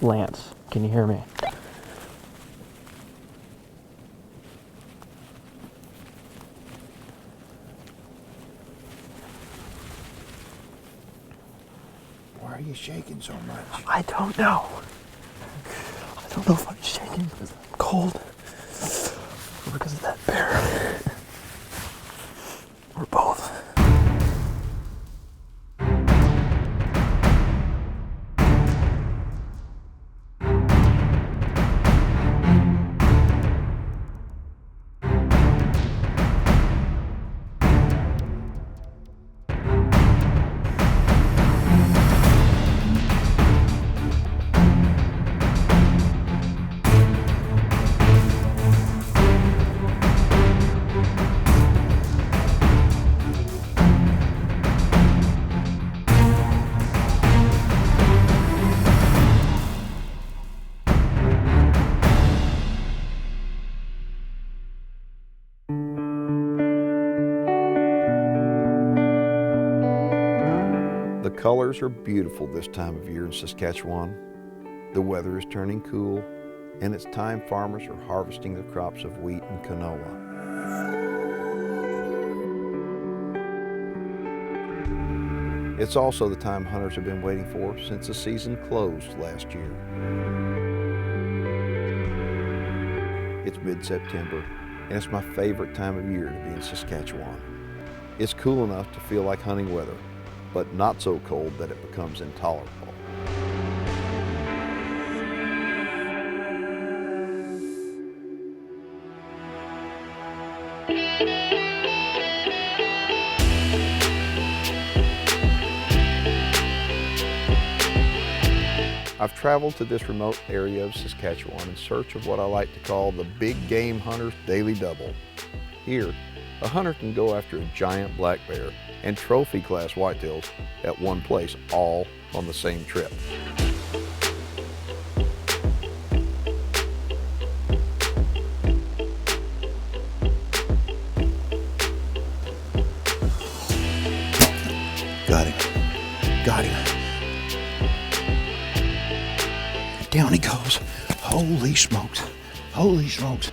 Lance, can you hear me? Why are you shaking so much? I don't know. I don't know if I'm shaking because I'm cold or because of that bear. Or both. The colors are beautiful this time of year in Saskatchewan. The weather is turning cool, and it's time farmers are harvesting their crops of wheat and canola. It's also the time hunters have been waiting for since the season closed last year. It's mid-September, and it's my favorite time of year to be in Saskatchewan. It's cool enough to feel like hunting weather, but not so cold that it becomes intolerable. I've traveled to this remote area of Saskatchewan in search of what I like to call the big game hunter's daily double. Here, a hunter can go after a giant black bear and trophy class whitetails at one place, all on the same trip. Got him. Got him. Down he goes. Holy smokes. Holy smokes.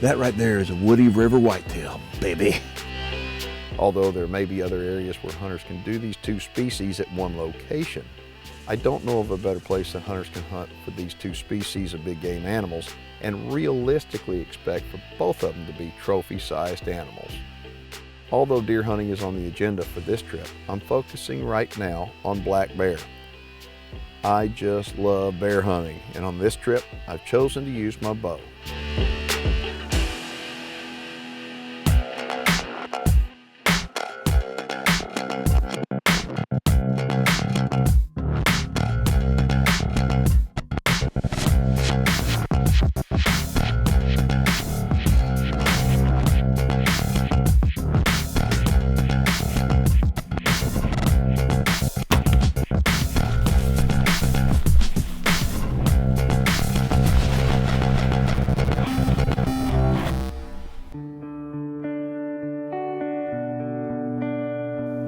That right there is a Woody River whitetail, baby. Although there may be other areas where hunters can do these two species at one location, I don't know of a better place that hunters can hunt for these two species of big game animals and realistically expect for both of them to be trophy-sized animals. Although deer hunting is on the agenda for this trip, I'm focusing right now on black bear. I just love bear hunting, and on this trip, I've chosen to use my bow.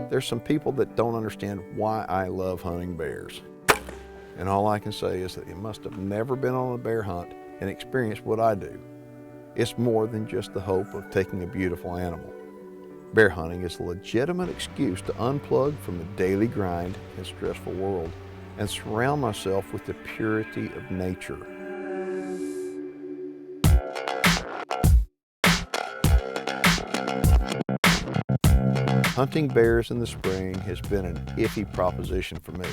There's some people that don't understand why I love hunting bears. And all I can say is that they must have never been on a bear hunt and experienced what I do. It's more than just the hope of taking a beautiful animal. Bear hunting is a legitimate excuse to unplug from the daily grind and stressful world and surround myself with the purity of nature. Hunting bears in the spring has been an iffy proposition for me.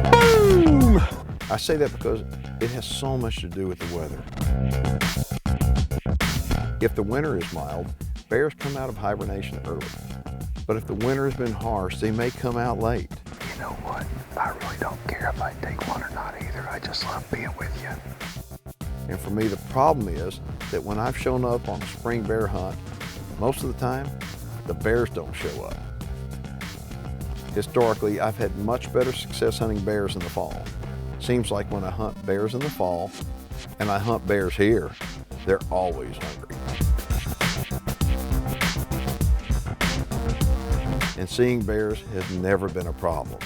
Boom! I say that because it has so much to do with the weather. If the winter is mild, bears come out of hibernation early. But if the winter has been harsh, they may come out late. You know what? I really don't care if I take one or not either. I just love being with you. And for me, the problem is that when I've shown up on a spring bear hunt, most of the time, the bears don't show up. Historically, I've had much better success hunting bears in the fall. Seems like when I hunt bears in the fall, and I hunt bears here, they're always hungry. and seeing bears has never been a problem.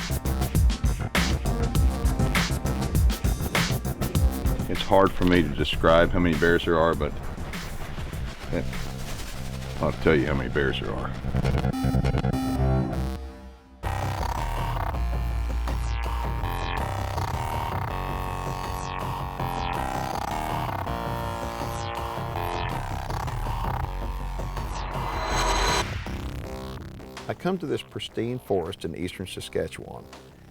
It's hard for me to describe how many bears there are, but I'll tell you how many bears there are. I come to this pristine forest in eastern Saskatchewan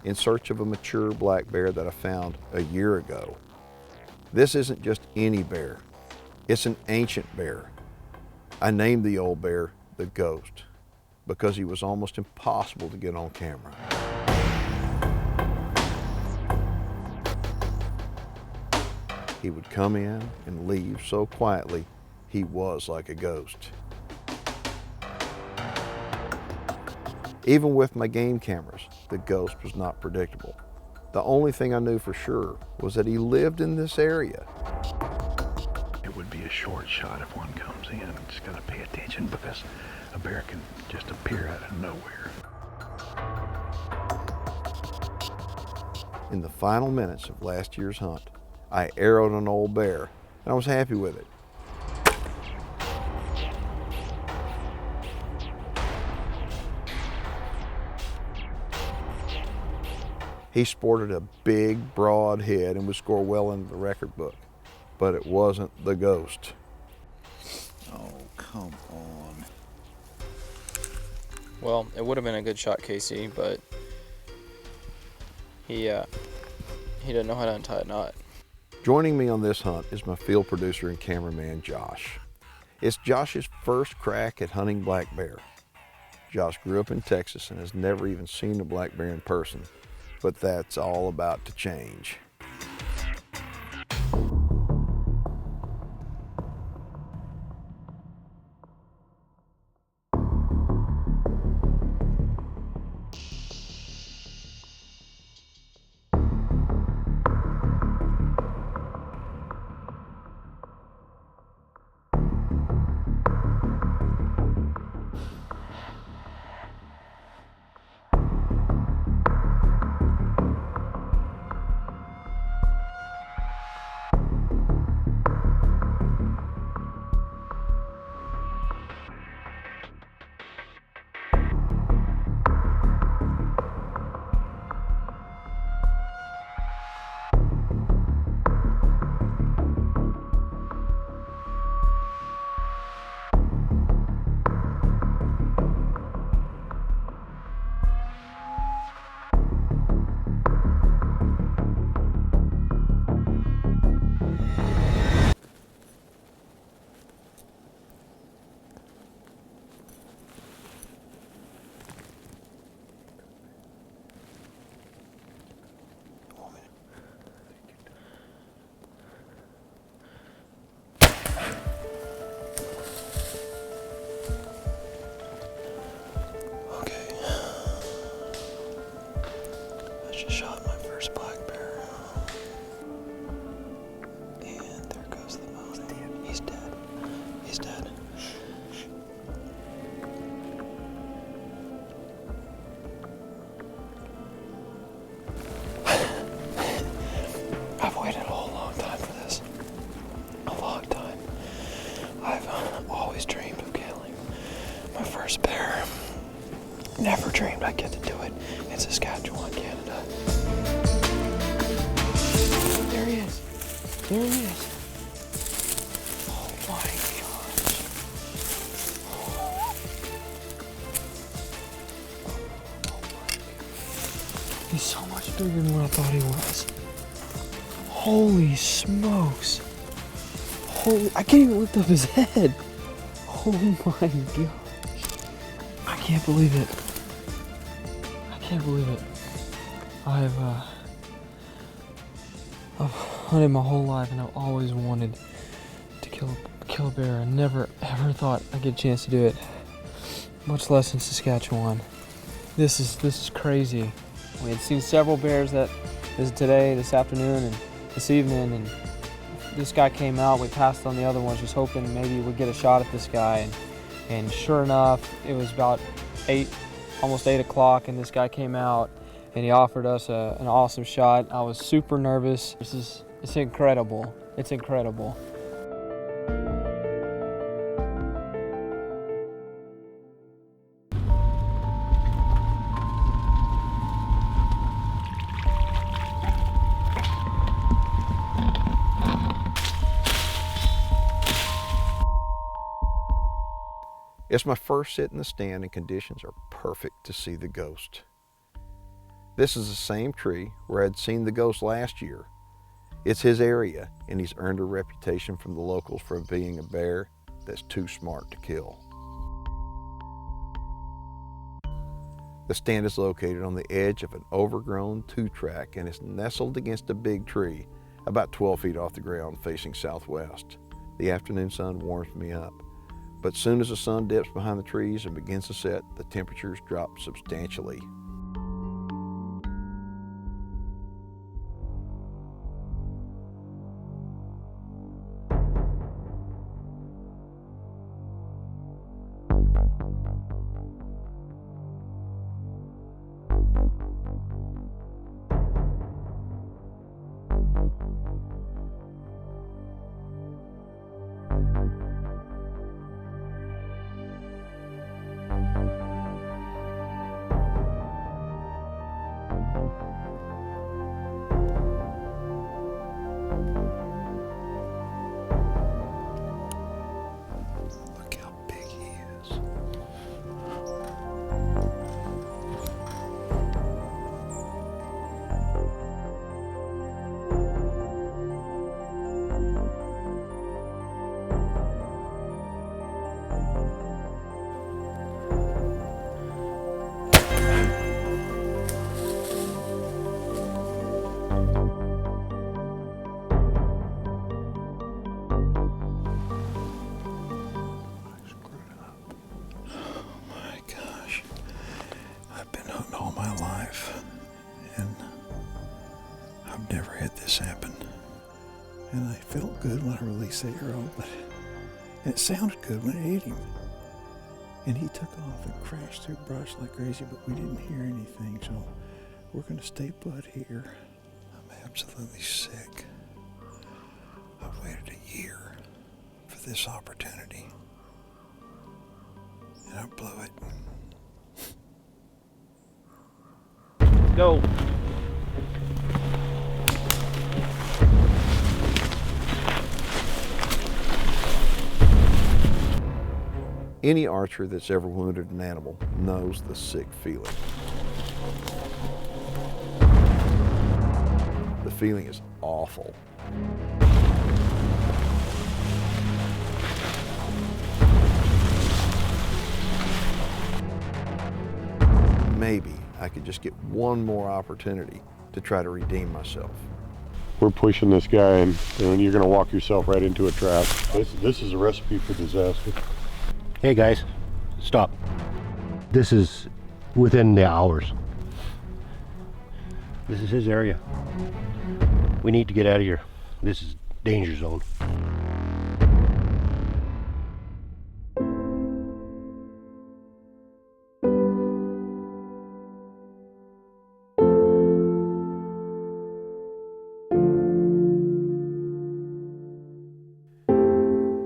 in search of a mature black bear that I found a year ago. This isn't just any bear, it's an ancient bear. I named the old bear the Ghost because he was almost impossible to get on camera. He would come in and leave so quietly, he was like a ghost. Even with my game cameras, the Ghost was not predictable. The only thing I knew for sure was that he lived in this area. It would be a short shot if one comes in. Just gotta pay attention because a bear can just appear out of nowhere. In the final minutes of last year's hunt, I arrowed an old bear, and I was happy with it. He sported a big, broad head and would score well into the record book, but it wasn't the Ghost. Oh, come on. Well, it would have been a good shot, Casey, but he didn't know how to untie a knot. Joining me on this hunt is my field producer and cameraman, Josh. It's Josh's first crack at hunting black bear. Josh grew up in Texas and has never even seen a black bear in person, but that's all about to change. Never dreamed I'd get to do it in Saskatchewan, Canada. There he is. There he is. Oh my gosh. He's so much bigger than what I thought he was. Holy smokes. I can't even lift up his head. Oh my god. I can't believe it. I can't believe it. I've hunted my whole life and I've always wanted to kill a bear. I never ever thought I'd get a chance to do it, much less in Saskatchewan. This is crazy. We had seen several bears this afternoon and this evening, and this guy came out. We passed on the other ones just hoping maybe we'd get a shot at this guy, and sure enough, it was about 8 almost 8 o'clock, and this guy came out and he offered us an awesome shot. I was super nervous. It's incredible. It's incredible. It's my first sit in the stand and conditions are perfect to see the ghost. This is the same tree where I'd seen the ghost last year. It's his area and he's earned a reputation from the locals for being a bear that's too smart to kill. The stand is located on the edge of an overgrown 2-track and is nestled against a big tree about 12 feet off the ground facing southwest. The afternoon sun warms me up. But soon as the sun dips behind the trees and begins to set, the temperatures drop substantially. Look how big he is. All my life, and I've never had this happen. And I felt good when I released that arrow, and it sounded good when it hit him. And he took off and crashed through brush like crazy, but we didn't hear anything, so we're gonna stay put here. I'm absolutely sick. I've waited a year for this opportunity, and I blew it. Go. Any archer that's ever wounded an animal knows the sick feeling. The feeling is awful. Maybe I could just get one more opportunity to try to redeem myself. We're pushing this guy and you're gonna walk yourself right into a trap. This is a recipe for disaster. Hey guys, stop. This is within the hours. This is his area. We need to get out of here. This is danger zone.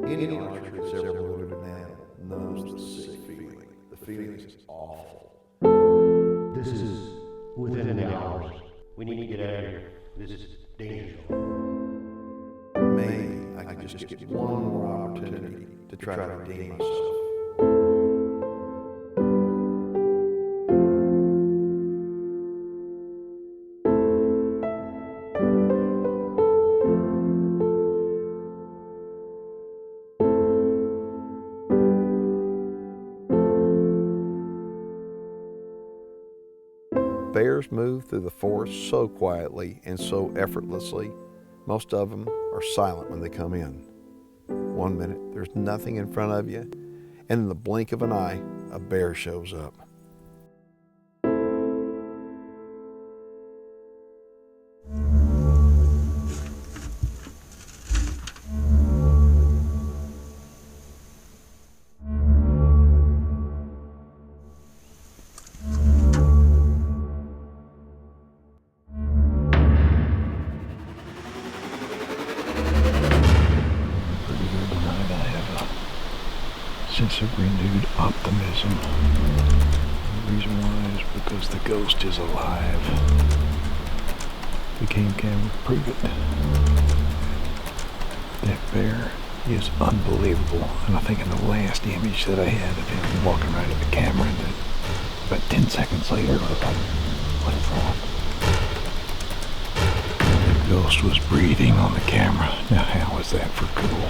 Any archer that's ever wounded an animal knows the sick feeling. The feeling is awful. This is within the hours. We need to get out of here. This is danger zone. Maybe I could just get one more opportunity to try to redeem myself. Bears move through the forest so quietly and so effortlessly. Most of them are silent when they come in. One minute, there's nothing in front of you, and in the blink of an eye, a bear shows up. renewed optimism. The reason why is because the ghost is alive. The game can prove it. That bear is unbelievable. And I think in the last image that I had of him walking right at the camera, that about 10 seconds later, I was like, what's wrong? The ghost was breathing on the camera. Now how is that for cool?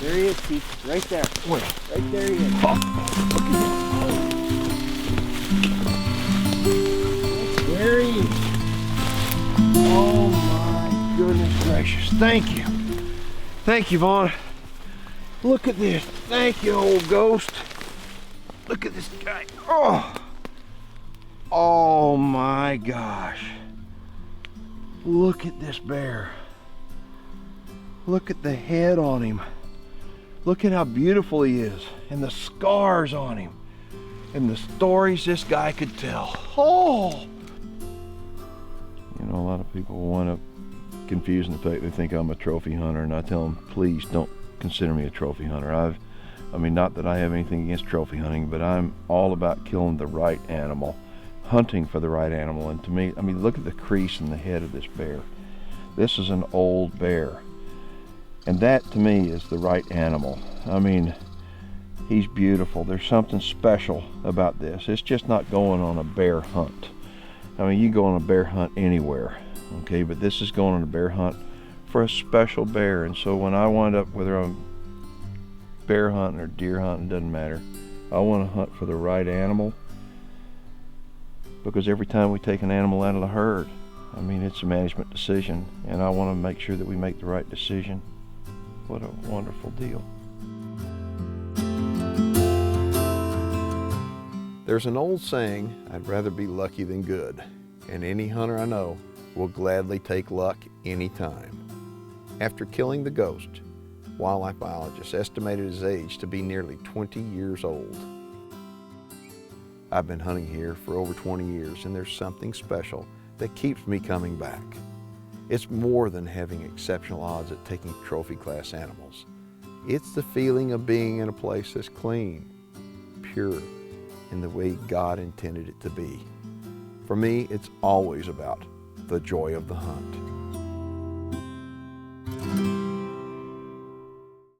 There he is, Keith. Right there. Where? Right there he is. There he is. Oh my goodness gracious. Thank you. Thank you, Vaughn. Look at this. Thank you, old ghost. Look at this guy. Oh. Oh my gosh. Look at this bear. Look at the head on him. Look at how beautiful he is, and the scars on him, and the stories this guy could tell. Oh! You know, a lot of people wind up confusing the fact they think I'm a trophy hunter, and I tell them, please don't consider me a trophy hunter. I mean, not that I have anything against trophy hunting, but I'm all about killing the right animal, hunting for the right animal. And to me, I mean, look at the crease in the head of this bear. This is an old bear. And that, to me, is the right animal. I mean, he's beautiful. There's something special about this. It's just not going on a bear hunt. I mean, you go on a bear hunt anywhere, okay? But this is going on a bear hunt for a special bear. And so when I wind up, whether I'm bear hunting or deer hunting, doesn't matter. I want to hunt for the right animal, because every time we take an animal out of the herd, I mean, it's a management decision, and I want to make sure that we make the right decision. What a wonderful deal. There's an old saying, I'd rather be lucky than good, and any hunter I know will gladly take luck anytime. After killing the ghost, wildlife biologists estimated his age to be nearly 20 years old. I've been hunting here for over 20 years, and there's something special that keeps me coming back. It's more than having exceptional odds at taking trophy class animals. It's the feeling of being in a place that's clean, pure, in the way God intended it to be. For me, it's always about the joy of the hunt.